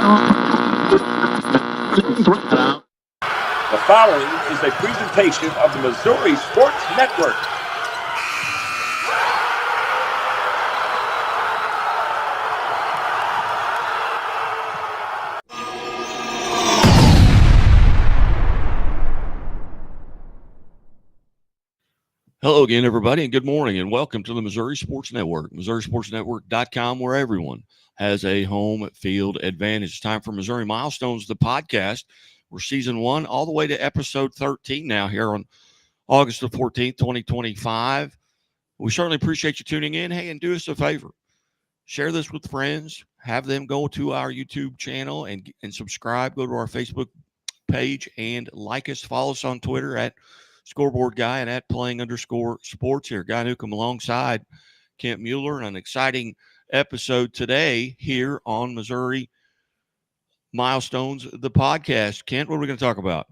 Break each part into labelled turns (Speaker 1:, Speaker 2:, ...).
Speaker 1: The following is a presentation of the Missouri Sports Network.
Speaker 2: Hello again, everybody, and good morning, and welcome to the Missouri Sports Network, MissouriSportsNetwork.com, where everyone has a home field advantage. It's time for Missouri Milestones, the podcast. We're season 1 all the way to episode 13 now here on August the 14th, 2025. We certainly appreciate you tuning in. Hey, and do us a favor. Share this with friends. Have them go to our YouTube channel and subscribe. Go to our Facebook page and like us. Follow us on Twitter at Scoreboard Guy and at playing_sports here. Guy Newcomb alongside Kent Mueller, and an exciting episode today here on Missouri Milestones, the podcast. Kent, what are we going to talk about?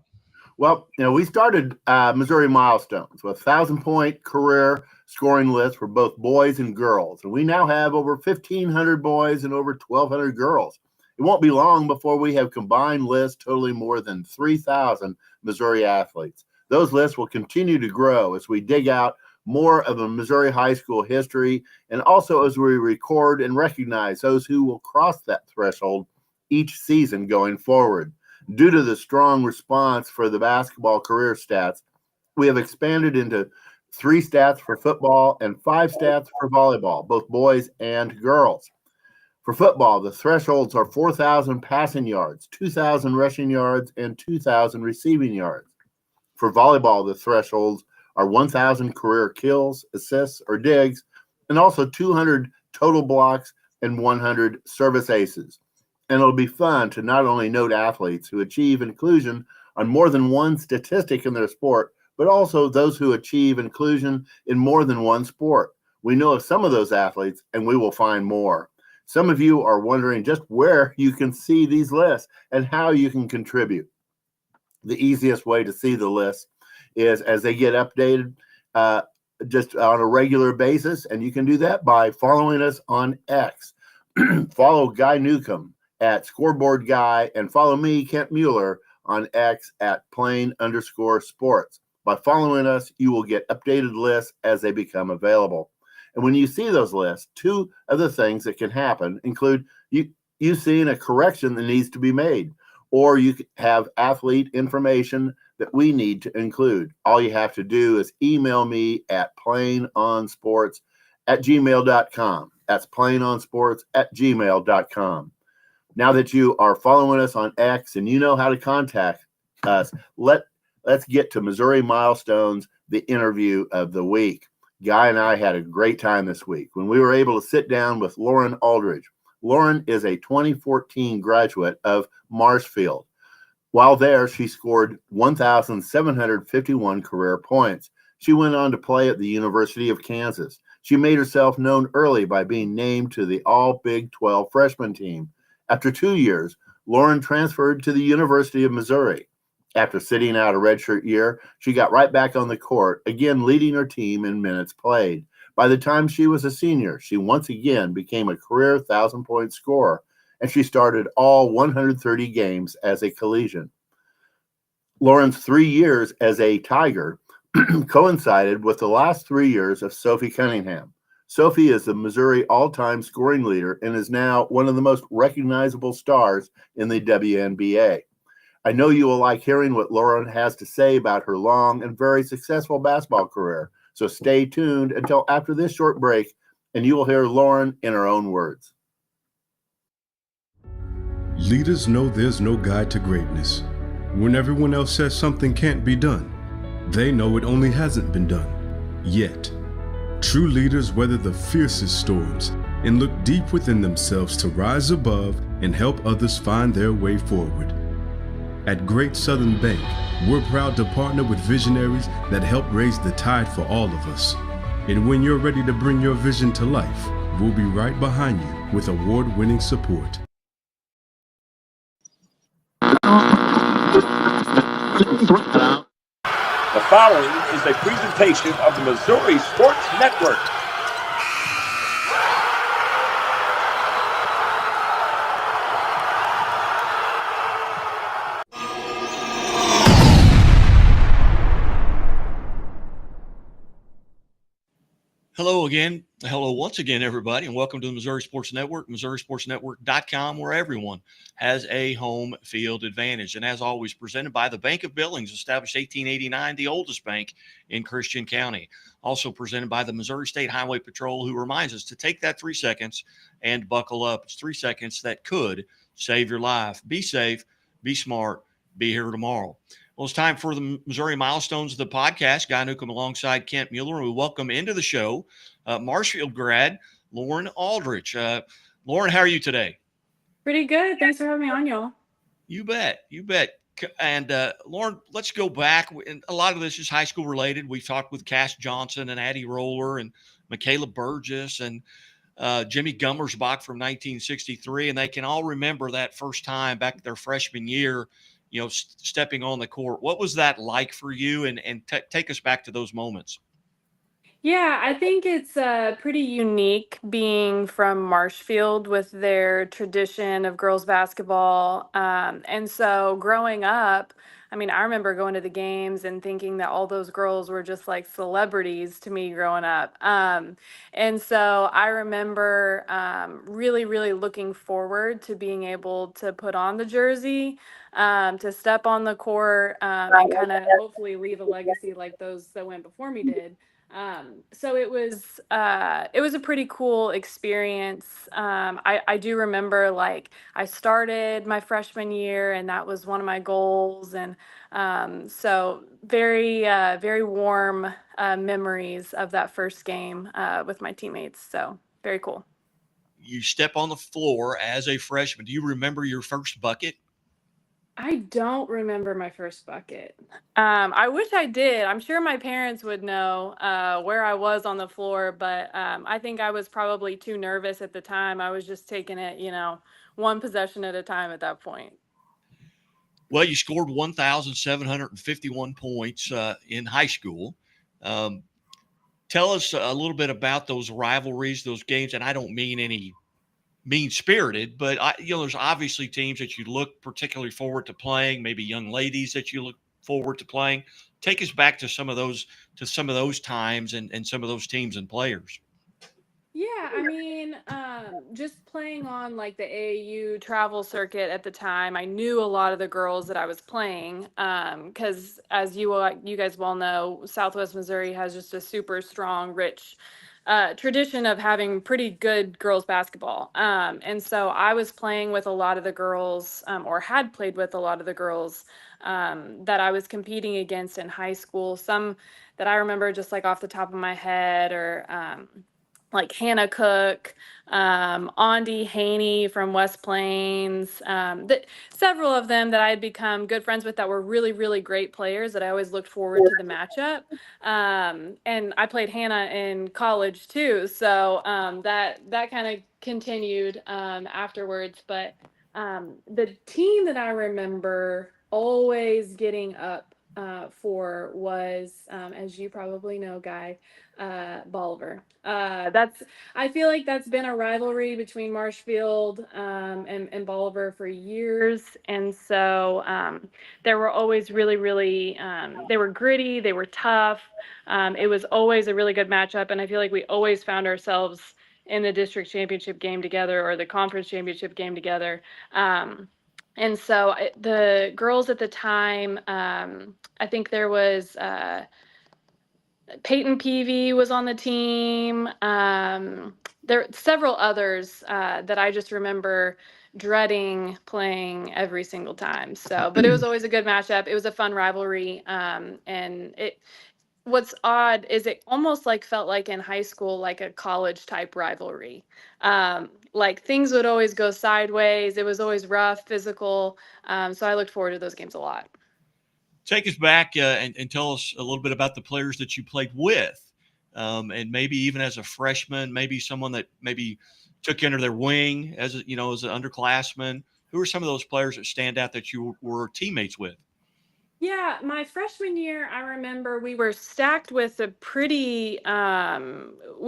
Speaker 3: Well, we started Missouri Milestones with 1,000-point career scoring lists for both boys and girls. And we now have over 1,500 boys and over 1,200 girls. It won't be long before we have combined lists totaling more than 3,000 Missouri athletes. Those lists will continue to grow as we dig out more of a Missouri high school history, and also as we record and recognize those who will cross that threshold each season going forward. Due to the strong response for the basketball career stats, we have expanded into 3 stats for football and 5 stats for volleyball, both boys and girls. For football, the thresholds are 4,000 passing yards, 2,000 rushing yards, and 2,000 receiving yards. For volleyball, the thresholds are 1,000 career kills, assists, or digs, and also 200 total blocks and 100 service aces. And it'll be fun to not only note athletes who achieve inclusion on more than one statistic in their sport, but also those who achieve inclusion in more than one sport. We know of some of those athletes, and we will find more. Some of you are wondering just where you can see these lists and how you can contribute. The easiest way to see the list is as they get updated just on a regular basis, and you can do that by following us on X. Follow Guy Newcomb at Scoreboard Guy, and follow me, Kent Mueller, on X at @plain_sports. By following us, you will get updated lists as they become available. And when you see those lists, 2 other things that can happen include you seeing a correction that needs to be made, or you have athlete information that we need to include. All you have to do is email me at plainonsports@gmail.com. That's plainonsports@gmail.com. Now that you are following us on X and you know how to contact us, let's get to Missouri Milestones, the interview of the week. Guy and I had a great time this week when we were able to sit down with Lauren Aldridge. Lauren is a 2014 graduate of Marshfield. While there, she scored 1,751 career points. She went on to play at the University of Kansas. She made herself known early by being named to the All-Big 12 freshman team. After 2 years, Lauren transferred to the University of Missouri. After sitting out a redshirt year, she got right back on the court, again leading her team in minutes played. By the time she was a senior, she once again became a career 1,000-point scorer, and she started all 130 games as a collegian. Lauren's 3 years as a Tiger coincided with the last 3 years of Sophie Cunningham. Sophie is the Missouri all-time scoring leader and is now one of the most recognizable stars in the WNBA. I know you will like hearing what Lauren has to say about her long and very successful basketball career. So stay tuned until after this short break, and you will hear Lauren in her own words.
Speaker 4: Leaders know there's no guide to greatness. When everyone else says something can't be done, they know it only hasn't been done yet. True leaders weather the fiercest storms and look deep within themselves to rise above and help others find their way forward. At Great Southern Bank, we're proud to partner with visionaries that help raise the tide for all of us. And when you're ready to bring your vision to life, we'll be right behind you with award-winning support.
Speaker 1: The following is a presentation of the Missouri Sports Network.
Speaker 2: Hello again. Hello once again, everybody, and welcome to the Missouri Sports Network, MissouriSportsNetwork.com, where everyone has a home field advantage. And as always, presented by the Bank of Billings, established 1889, the oldest bank in Christian County. Also presented by the Missouri State Highway Patrol, who reminds us to take that 3 seconds and buckle up. It's 3 seconds that could save your life. Be safe, be smart, be here tomorrow. Well, it's time for the Missouri Milestones of the podcast. Guy Newcomb alongside Kent Mueller. We welcome into the show Marshfield grad Lauren Aldridge. Lauren, how are you today?
Speaker 5: Pretty good. Thanks for having me on, y'all.
Speaker 2: You bet. You bet. And Lauren, let's go back. And a lot of this is high school related. We've talked with Cass Johnson and Addie Roller and Michaela Burgess and Jimmy Gummersbach from 1963. And they can all remember that first time back their freshman year, stepping on the court. What was that like for you? And take us back to those moments.
Speaker 5: Yeah, I think it's pretty unique being from Marshfield with their tradition of girls basketball. And so growing up, I mean, I remember going to the games and thinking that all those girls were just like celebrities to me growing up. And so I remember really, really looking forward to being able to put on the jersey, to step on the court, and kind of hopefully leave a legacy like those that went before me did. So it was a pretty cool experience. I do remember like I started my freshman year and that was one of my goals. And so very, very warm memories of that first game with my teammates. So very cool.
Speaker 2: You step on the floor as a freshman. Do you remember your first bucket?
Speaker 5: I don't remember my first bucket. I wish I did. I'm sure my parents would know where I was on the floor, but I think I was probably too nervous at the time. I was just taking it, one possession at a time at that point.
Speaker 2: Well, you scored 1,751 points in high school. Tell us a little bit about those rivalries, those games, and I don't mean any mean-spirited, but there's obviously teams that you look particularly forward to playing, maybe young ladies that you look forward to playing. Take us back to some of those times and some of those teams and players.
Speaker 5: Yeah, I mean, just playing on like the AAU travel circuit at the time, I knew a lot of the girls that I was playing, because as you guys well know, Southwest Missouri has just a super strong, rich tradition of having pretty good girls basketball. And so I was playing with a lot of the girls, or had played with a lot of the girls that I was competing against in high school. Some that I remember just like off the top of my head, or like Hannah Cook, Ondi Haney from West Plains, several of them that I had become good friends with that were really, really great players that I always looked forward to the matchup. And I played Hannah in college too, so that kind of continued afterwards. But the team that I remember always getting up for was, as you probably know, Guy, Bolivar. I feel like that's been a rivalry between Marshfield and Bolivar for years. And so there were always really, really, they were gritty, they were tough. It was always a really good matchup. And I feel like we always found ourselves in the district championship game together or the conference championship game together. And so the girls at the time, I think there was Peyton Peavy was on the team. There are several others that I just remember dreading playing every single time. So, but it was always a good matchup. It was a fun rivalry. And what's odd is it almost like felt like in high school, like a college type rivalry. Like things would always go sideways. It was always rough, physical. So I looked forward to those games a lot.
Speaker 2: Take us back and tell us a little bit about the players that you played with, and maybe even as a freshman, maybe someone that maybe took you under their wing as an underclassman. Who are some of those players that stand out that you were teammates with?
Speaker 5: Yeah, my freshman year, I remember we were stacked with we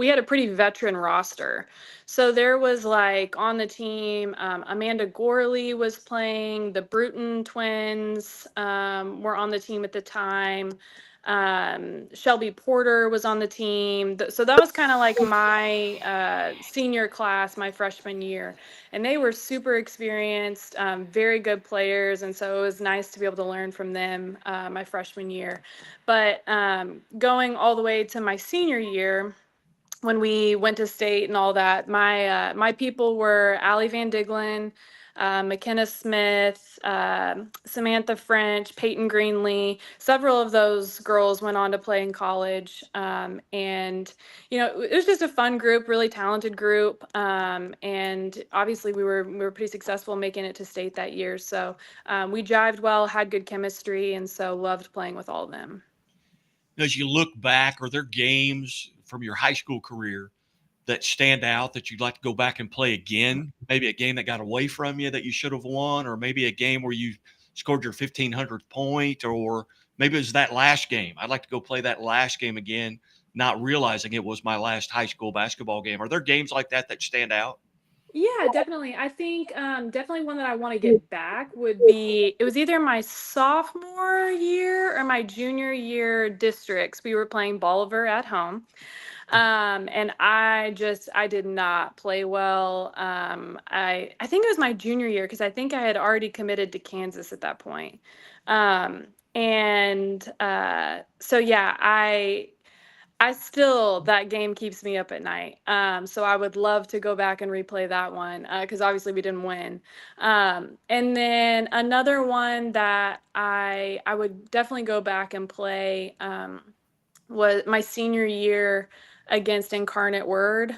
Speaker 5: had a pretty veteran roster. So there was like on the team, Amanda Gorley was playing, the Britton twins were on the team at the time. Shelby Porter was on the team. So that was kind of like my senior class, my freshman year. And they were super experienced, very good players. And so it was nice to be able to learn from them my freshman year. But going all the way to my senior year, when we went to state and all that, my people were Allie Van Diglin, McKenna Smith, Samantha French, Peyton Greenlee. Several of those girls went on to play in college, and it was just a fun group, really talented group, and obviously we were pretty successful making it to state that year. So we jived well, had good chemistry, and so loved playing with all of them.
Speaker 2: As you look back, are there games from your high school career that stand out that you'd like to go back and play again? Maybe a game that got away from you that you should have won, or maybe a game where you scored your 1,500th point, or maybe it was that last game. I'd like to go play that last game again, not realizing it was my last high school basketball game. Are there games like that that stand out?
Speaker 5: Yeah, definitely. I think definitely one that I want to get back would be, it was either my sophomore year or my junior year districts. We were playing Bolivar at home. And I did not play well. I think it was my junior year because I think I had already committed to Kansas at that point. So yeah, that game keeps me up at night. So I would love to go back and replay that one because obviously we didn't win. And then another one that I would definitely go back and play was my senior year against Incarnate Word.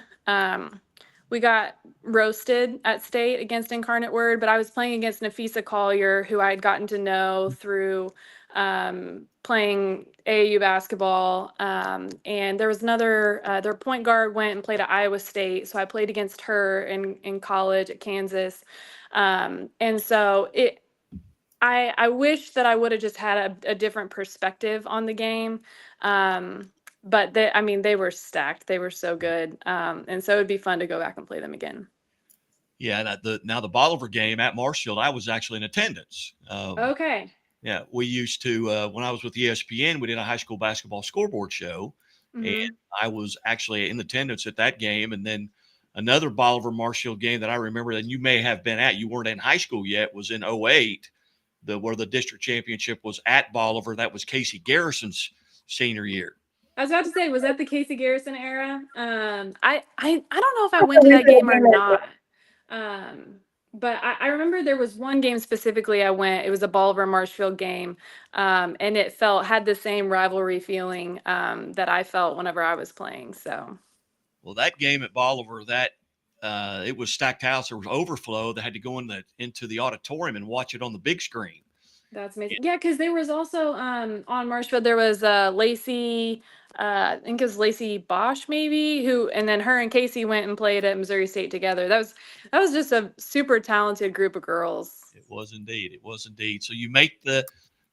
Speaker 5: We got roasted at state against Incarnate Word, but I was playing against Nafisa Collier, who I had gotten to know through playing AAU basketball. And there was another, their point guard went and played at Iowa State. So I played against her in college at Kansas. And so I wish that I would have just had a different perspective on the game. But they were stacked. They were so good. And so it'd be fun to go back and play them again.
Speaker 2: Yeah, the Bolivar game at Marshfield, I was actually in attendance.
Speaker 5: Okay.
Speaker 2: Yeah, we used to, when I was with ESPN, we did a high school basketball scoreboard show, and I was actually in attendance at that game. And then another Bolivar Marshfield game that I remember that you may have been at, you weren't in high school yet, was in 2008, where the district championship was at Bolivar. That was Casey Garrison's senior year.
Speaker 5: I was about to say, was that the Casey Garrison era? I don't know if I went to that game or not. But I remember there was one game specifically I went. It was a Bolivar Marshfield game, and it had the same rivalry feeling that I felt whenever I was playing. So,
Speaker 2: well, that game at Bolivar, it was stacked house. There was overflow. They had to go into the auditorium and watch it on the big screen.
Speaker 5: That's amazing. Yeah, because there was also on Marshfield there was Lacey. I think it was Lacey Bosch, maybe, and then her and Casey went and played at Missouri State together. That was just a super talented group of girls.
Speaker 2: It was indeed. It was indeed. So you make the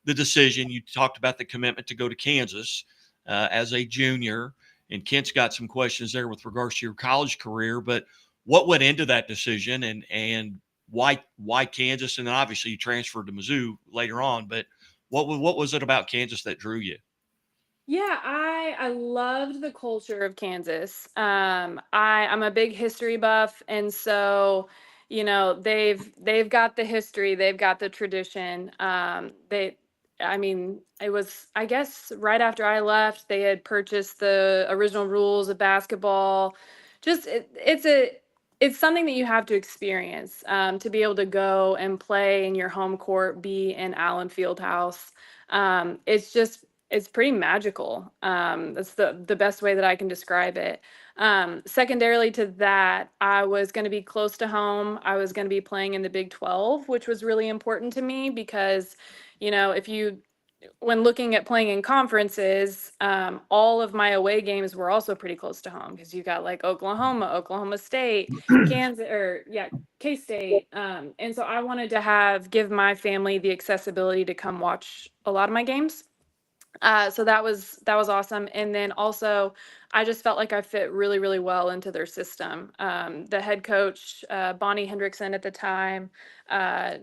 Speaker 2: decision. You talked about the commitment to go to Kansas as a junior, and Kent's got some questions there with regards to your college career. But what went into that decision, and why Kansas? And then obviously you transferred to Mizzou later on. But what was it about Kansas that drew you?
Speaker 5: Yeah, I loved the culture of Kansas. I'm a big history buff, and so they've got the history, they've got the tradition. It was, I guess, right after I left, they had purchased the original rules of basketball. Just it's something that you have to experience to be able to go and play in your home court, be in Allen Fieldhouse. It's pretty magical. That's the best way that I can describe it. Secondarily to that, I was going to be close to home. I was going to be playing in the Big 12, which was really important to me because, when looking at playing in conferences, all of my away games were also pretty close to home because you got like Oklahoma State, K-State. And so I wanted to give my family the accessibility to come watch a lot of my games. So that was awesome. And then also I just felt like I fit really, really well into their system. The head coach, Bonnie Hendrickson at the time,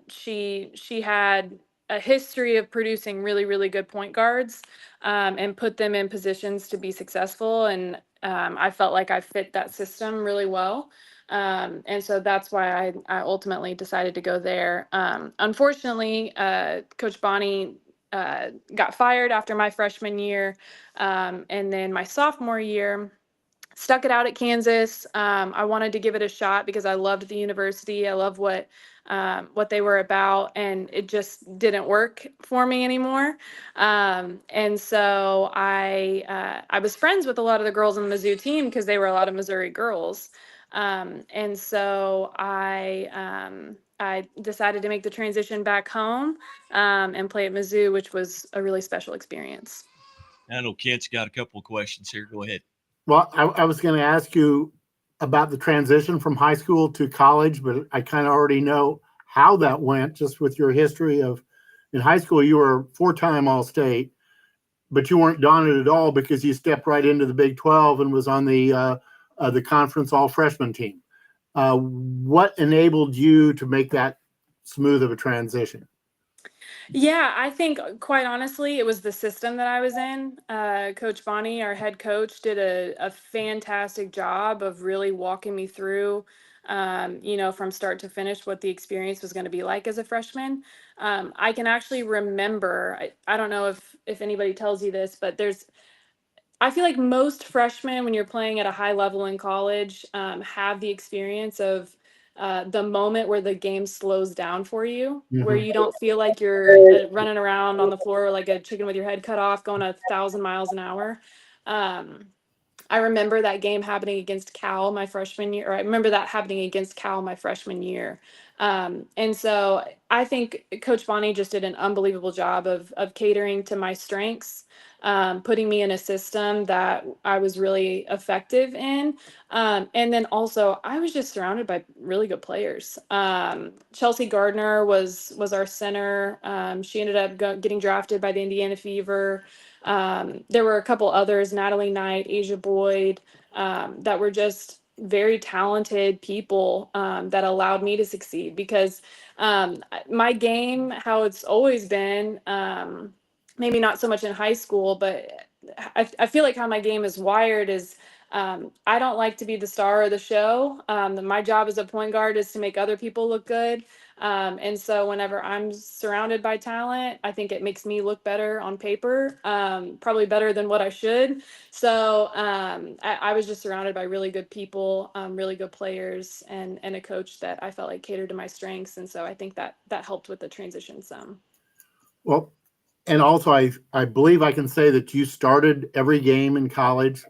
Speaker 5: she had a history of producing really, really good point guards, and put them in positions to be successful. And I felt like I fit that system really well. And so that's why I ultimately decided to go there. Unfortunately, Coach Bonnie got fired after my freshman year. And then my sophomore year, stuck it out at Kansas. I wanted to give it a shot because I loved the university. I love what they were about, and it just didn't work for me anymore. And so I was friends with a lot of the girls on the Mizzou team because they were a lot of Missouri girls. And so I decided to make the transition back home and play at Mizzou, which was a really special experience.
Speaker 2: I know Kent's got a couple of questions here. Go ahead.
Speaker 3: Well, I was going to ask you about the transition from high school to college, but I kind of already know how that went just with your history of in high school. You were 4-time All-State, but you weren't daunted at all because you stepped right into the Big 12 and was on the conference all-freshman team. What enabled you to make that smooth of a transition?
Speaker 5: Yeah, I think quite honestly, it was the system that I was in. Coach Bonnie, our head coach, did a fantastic job of really walking me through, from start to finish, what the experience was going to be like as a freshman. I can actually remember, I don't know if anybody tells you this, but I feel like most freshmen, when you're playing at a high level in college, have the experience of the moment where the game slows down for you, where you don't feel like you're running around on the floor like a chicken with your head cut off, going 1,000 miles an hour. I remember that game happening against Cal my freshman year, or I remember that happening against Cal my freshman year. And so I think Coach Bonnie just did an unbelievable job of catering to my strengths, putting me in a system that I was really effective in. And then also I was just surrounded by really good players. Chelsea Gardner was our center. She ended up getting drafted by the Indiana Fever. There were a couple others, Natalie Knight, Asia Boyd, that were just very talented people that allowed me to succeed because my game, how it's always been, maybe not so much in high school, but I feel like how my game is wired is I don't like to be the star of the show. My job as a point guard is to make other people look good. And so whenever I'm surrounded by talent, I think it makes me look better on paper, probably better than what I should. So I was just surrounded by really good people, really good players, and a coach that I felt like catered to my strengths. And so I think that helped with the transition some.
Speaker 3: Well, and also I believe I can say that you started every game in college.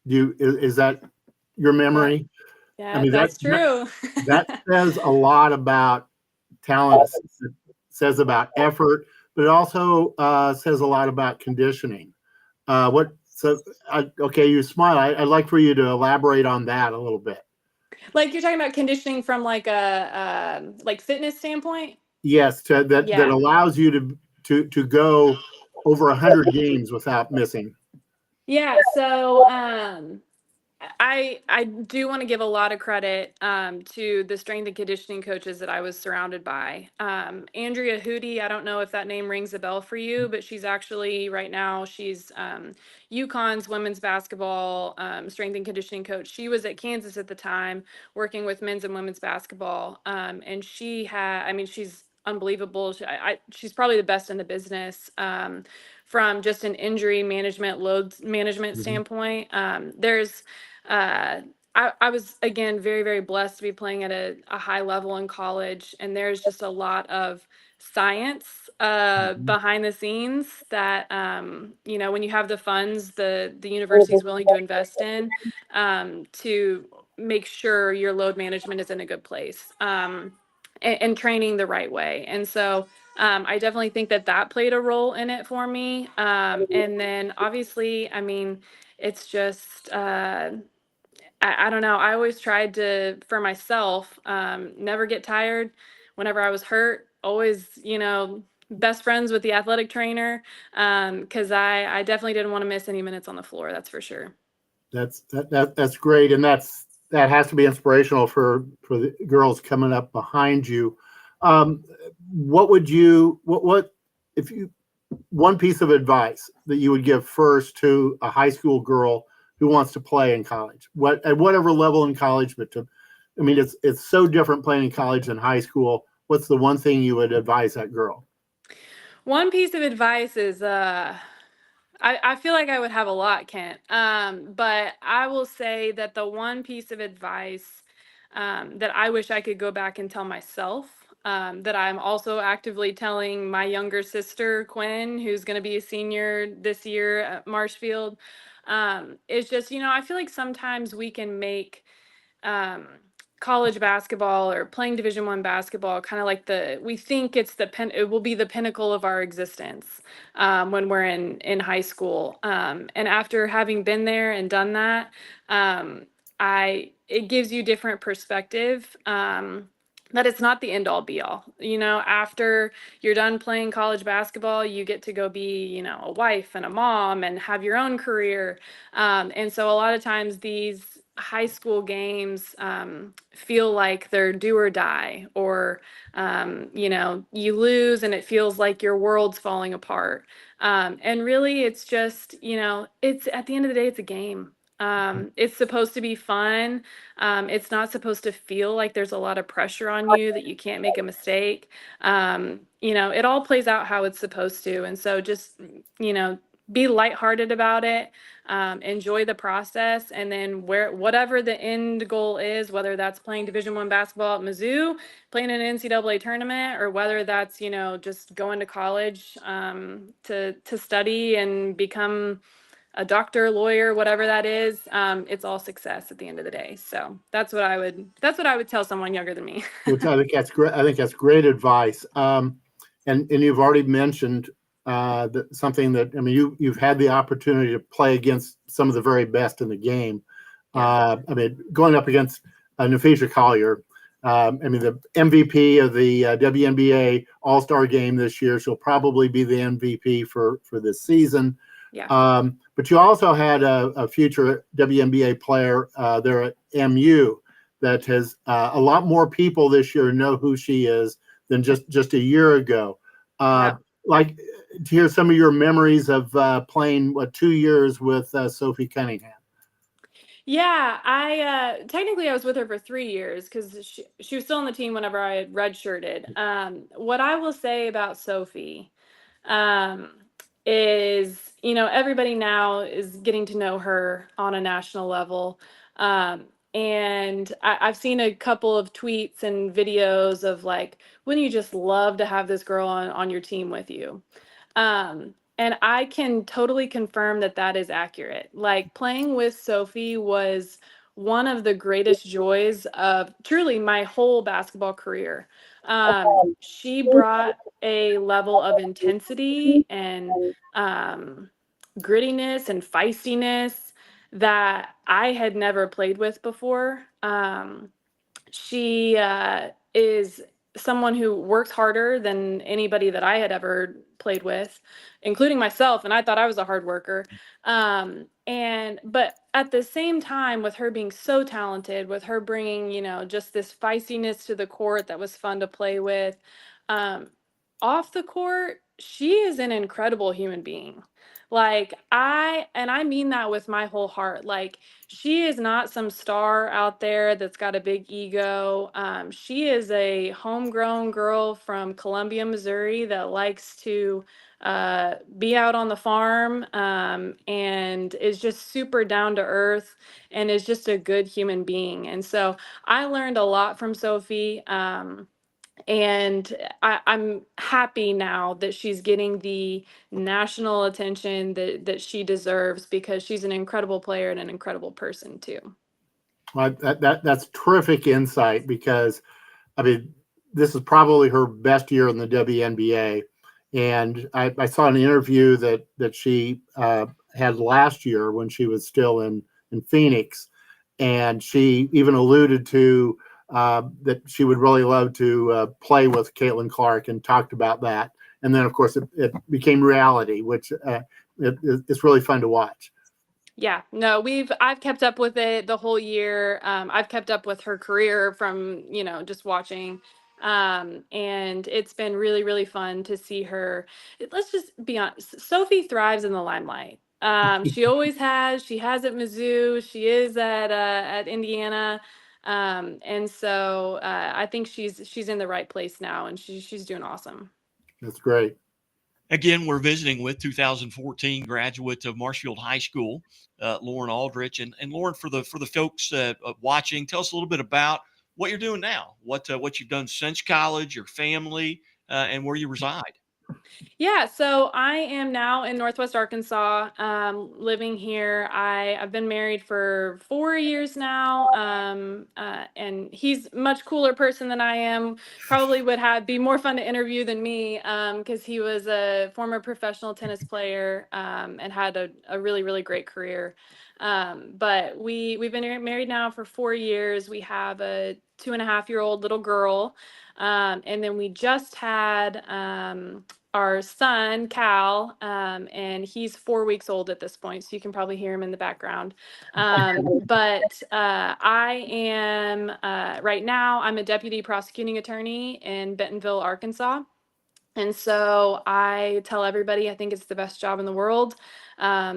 Speaker 3: Is that your memory?
Speaker 5: Yeah, I mean, that's true.
Speaker 3: That says a lot about talent, says about effort, but it also says a lot about conditioning. Okay, you smile. I'd like for you to elaborate on that a little bit.
Speaker 5: Like you're talking about conditioning from like a like fitness standpoint?
Speaker 3: Yes, that allows you to go over 100 games without missing.
Speaker 5: Yeah, so I do want to give a lot of credit to the strength and conditioning coaches that I was surrounded by. Andrea Hootie, I don't know if that name rings a bell for you, but she's actually right now, she's UConn's women's basketball strength and conditioning coach. She was at Kansas at the time working with men's and women's basketball. And she's unbelievable. She's probably the best in the business. From just an injury management, load management standpoint. I was, again, very, very blessed to be playing at a high level in college. And there's just a lot of science behind the scenes that, when you have the funds, the university is willing to invest in to make sure your load management is in a good place and training the right way. And so I definitely think that played a role in it for me. And then obviously, I mean, it's just, I don't know. I always tried to, for myself, never get tired whenever I was hurt. Always, best friends with the athletic trainer, because I definitely didn't want to miss any minutes on the floor. That's for sure.
Speaker 3: That's great, and that has to be inspirational for the girls coming up behind you. What one piece of advice that you would give first to a high school girl who wants to play in college, at whatever level in college, but it's so different playing in college than high school. What's the one thing you would advise that girl?
Speaker 5: One piece of advice is, I feel like I would have a lot, Kent. But I will say that the one piece of advice that I wish I could go back and tell myself, that I'm also actively telling my younger sister, Quinn, who's going to be a senior this year at Marshfield, is just, I feel like sometimes we can make um, college basketball or playing Division I basketball kind of like we think it will be the pinnacle of our existence when we're in high school. And after having been there and done that, it gives you different perspective. That it's not the end all be all. After you're done playing college basketball, you get to go be, a wife and a mom and have your own career. And so a lot of times these high school games feel like they're do or die, or you lose and it feels like your world's falling apart. And really it's just, it's at the end of the day, it's a game. It's supposed to be fun. It's not supposed to feel like there's a lot of pressure on you that you can't make a mistake. It all plays out how it's supposed to. And so just, be lighthearted about it. Enjoy the process, and then whatever the end goal is, whether that's playing Division I basketball at Mizzou, playing in an NCAA tournament, or whether that's just going to college to study and become a doctor, lawyer, whatever that is, it's all success at the end of the day. So that's what I would tell someone younger than me.
Speaker 3: Which I think that's great. I think that's great advice. And you've already mentioned something that you've had the opportunity to play against some of the very best in the game.
Speaker 5: Yeah.
Speaker 3: Going up against Nafisha Collier, the MVP of the WNBA All-Star game this year. She'll probably be the MVP for this season.
Speaker 5: Yeah.
Speaker 3: But you also had a future WNBA player there at MU that has a lot more people this year know who she is than just a year ago.
Speaker 5: Yeah.
Speaker 3: Like to hear some of your memories of playing 2 years with Sophie Cunningham.
Speaker 5: Yeah, technically I was with her for 3 years because she was still on the team whenever I had redshirted. What I will say about Sophie is, everybody now is getting to know her on a national level. And I've seen a couple of tweets and videos of like, wouldn't you just love to have this girl on your team with you? And I can totally confirm that is accurate. Like, playing with Sophie was one of the greatest joys of truly my whole basketball career. She brought a level of intensity and grittiness and feistiness that I had never played with before. She is someone who works harder than anybody that I had ever played with, including myself, and I thought I was a hard worker. But at the same time, with her being so talented, with her bringing, just this feistiness to the court that was fun to play with, off the court, she is an incredible human being. Like, I mean that with my whole heart. Like, she is not some star out there that's got a big ego. She is a homegrown girl from Columbia, Missouri that likes to be out on the farm, and is just super down to earth and is just a good human being. And so I learned a lot from Sophie. And I'm happy now that she's getting the national attention that she deserves, because she's an incredible player and an incredible person too.
Speaker 3: Well, that's terrific insight, because this is probably her best year in the WNBA. And I saw an interview that she had last year when she was still in Phoenix, and she even alluded to that she would really love to play with Caitlin Clark, and talked about that. And then, of course, it became reality, which it's really fun to watch.
Speaker 5: Yeah, no, I've kept up with it the whole year. I've kept up with her career from, just watching And it's been really, really fun to see her. Let's just be honest. Sophie thrives in the limelight. She always has. She has at Mizzou. She is at Indiana. And so I think she's in the right place now, and she's doing awesome.
Speaker 3: That's great.
Speaker 2: Again, we're visiting with 2014 graduate of Marshfield High School, Lauren Aldridge. And Lauren, for the folks watching, tell us a little bit about what you're doing now, what you've done since college, your family, and where you reside.
Speaker 5: Yeah, so I am now in Northwest Arkansas, living here. I've been married for 4 years now, and he's a much cooler person than I am. Probably would be more fun to interview than me, because he was a former professional tennis player, and had a really, really great career. But we've been married now for 4 years. We have a 2.5-year-old little girl, and then we just had our son, Cal, and he's 4 weeks old at this point, so you can probably hear him in the background. But I am, right now, I'm a deputy prosecuting attorney in Bentonville, Arkansas. And so I tell everybody I think it's the best job in the world.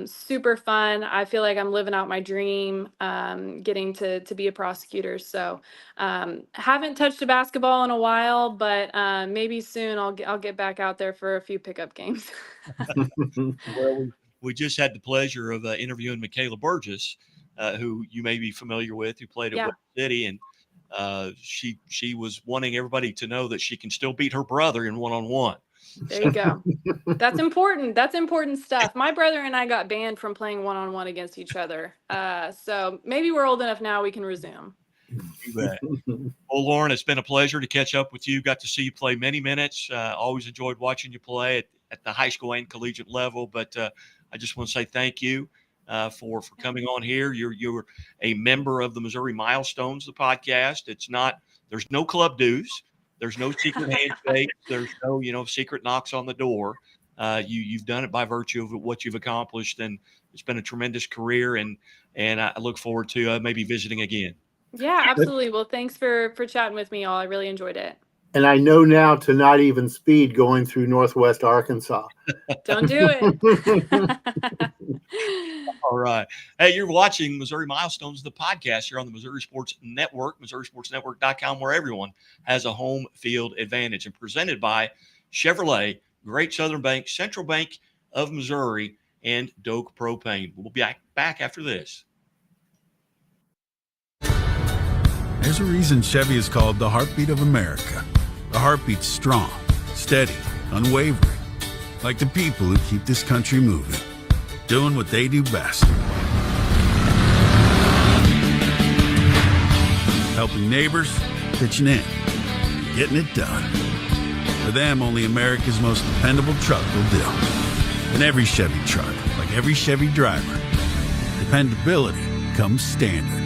Speaker 5: Super fun. I feel like I'm living out my dream, getting to be a prosecutor. So haven't touched a basketball in a while, but maybe soon I'll get back out there for a few pickup games.
Speaker 2: Well, we just had the pleasure of interviewing Michaela Burgess, who you may be familiar with, who played at West City, and she was wanting everybody to know that she can still beat her brother in one-on-one.
Speaker 5: There you go. That's important. That's important stuff. My brother and I got banned from playing one-on-one against each other. So maybe we're old enough now we can resume.
Speaker 2: You bet. Well, Lauren, it's been a pleasure to catch up with you. Got to see you play many minutes. Always enjoyed watching you play at the high school and collegiate level. But I just want to say thank you for coming on here. You're a member of the Missouri Milestones, the podcast. There's no club dues. There's no secret handshake. There's no, secret knocks on the door. You've done it by virtue of what you've accomplished, and it's been a tremendous career. And I look forward to maybe visiting again.
Speaker 5: Yeah, absolutely. Well, thanks for chatting with me all. I really enjoyed it.
Speaker 3: And I know now to not even speed going through Northwest Arkansas.
Speaker 5: Don't do it.
Speaker 2: All right. Hey, you're watching Missouri Milestones, the podcast here on the Missouri Sports Network, MissouriSportsNetwork.com, where everyone has a home field advantage, and presented by Chevrolet, Great Southern Bank, Central Bank of Missouri, and Doak Propane. We'll be back after this.
Speaker 6: There's a reason Chevy is called the heartbeat of America. The heartbeat's strong, steady, unwavering. Like the people who keep this country moving. Doing what they do best. Helping neighbors, pitching in, getting it done. For them, only America's most dependable truck will do. And every Chevy truck, like every Chevy driver, dependability comes standard.